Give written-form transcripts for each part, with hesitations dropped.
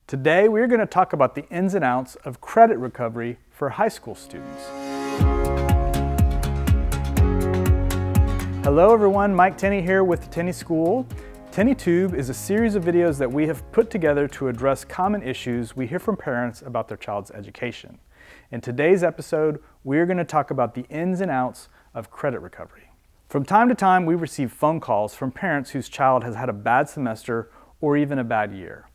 Today, we're going to talk about the ins and outs of credit recovery for high school students. Hello everyone, Mike Tenney here with the Tenney School. TenneyTube is a series of videos that we have put together to address common issues we hear from parents about their child's education. In today's episode, we're going to talk about the ins and outs of credit recovery. From time to time, we receive phone calls from parents whose child has had a bad semester or even a bad year.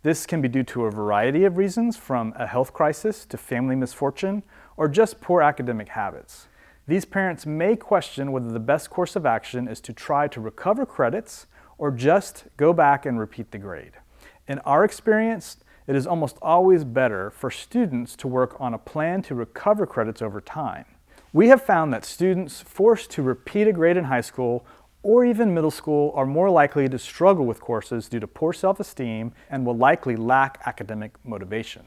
This can be due to a variety of reasons, from a health crisis to family misfortune, or just poor academic habits. These parents may question whether the best course of action is to try to recover credits or just go back and repeat the grade. In our experience, it is almost always better for students to work on a plan to recover credits over time. We have found that students forced to repeat a grade in high school or even middle school are more likely to struggle with courses due to poor self-esteem and will likely lack academic motivation.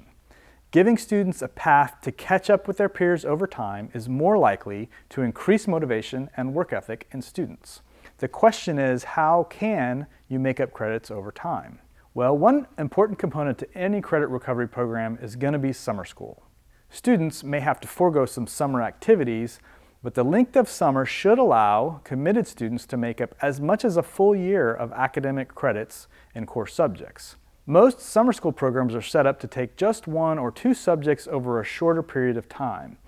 Giving students a path to catch up with their peers over time is more likely to increase motivation and work ethic in students. The question is, how can you make up credits over time? Well, one important component to any credit recovery program is going to be summer school. Students may have to forego some summer activities, but the length of summer should allow committed students to make up as much as a full year of academic credits in core subjects. Most summer school programs are set up to take just one or two subjects over a shorter period of time.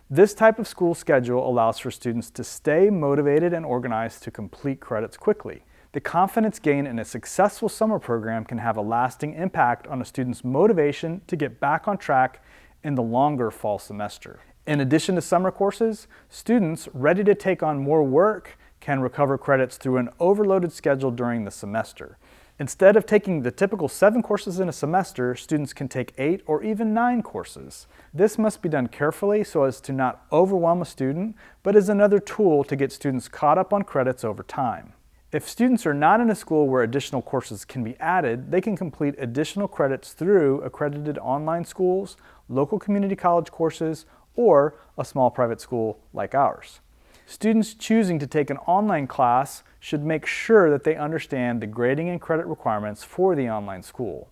This type of school schedule allows for students to stay motivated and organized to complete credits quickly. The confidence gained in a successful summer program can have a lasting impact on a student's motivation to get back on track in the longer fall semester. In addition to summer courses, students ready to take on more work can recover credits through an overloaded schedule during the semester. Instead of taking the typical 7 courses in a semester, students can take 8 or even 9 courses. This must be done carefully so as to not overwhelm a student, but is another tool to get students caught up on credits over time. If students are not in a school where additional courses can be added, they can complete additional credits through accredited online schools, local community college courses, or a small private school like ours. Students choosing to take an online class should make sure that they understand the grading and credit requirements for the online school.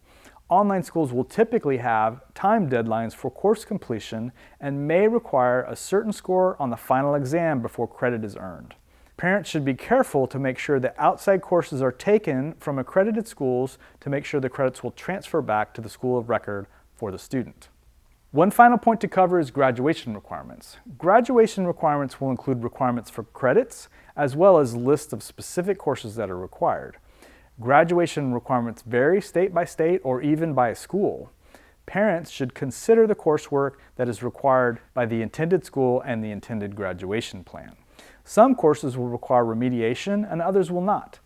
Online schools will typically have time deadlines for course completion and may require a certain score on the final exam before credit is earned. Parents should be careful to make sure that outside courses are taken from accredited schools to make sure the credits will transfer back to the school of record for the student. One final point to cover is graduation requirements. Graduation requirements will include requirements for credits, as well as lists of specific courses that are required. Graduation requirements vary state by state or even by school. Parents should consider the coursework that is required by the intended school and the intended graduation plan. Some courses will require remediation and others will not.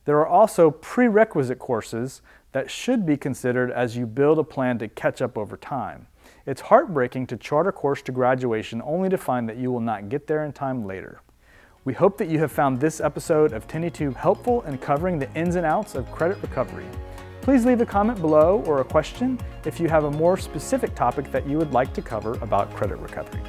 There are also prerequisite courses that should be considered as you build a plan to catch up over time. It's heartbreaking to chart a course to graduation only to find that you will not get there in time later. We hope that you have found this episode of TenneyTube helpful in covering the ins and outs of credit recovery. Please leave a comment below or a question if you have a more specific topic that you would like to cover about credit recovery.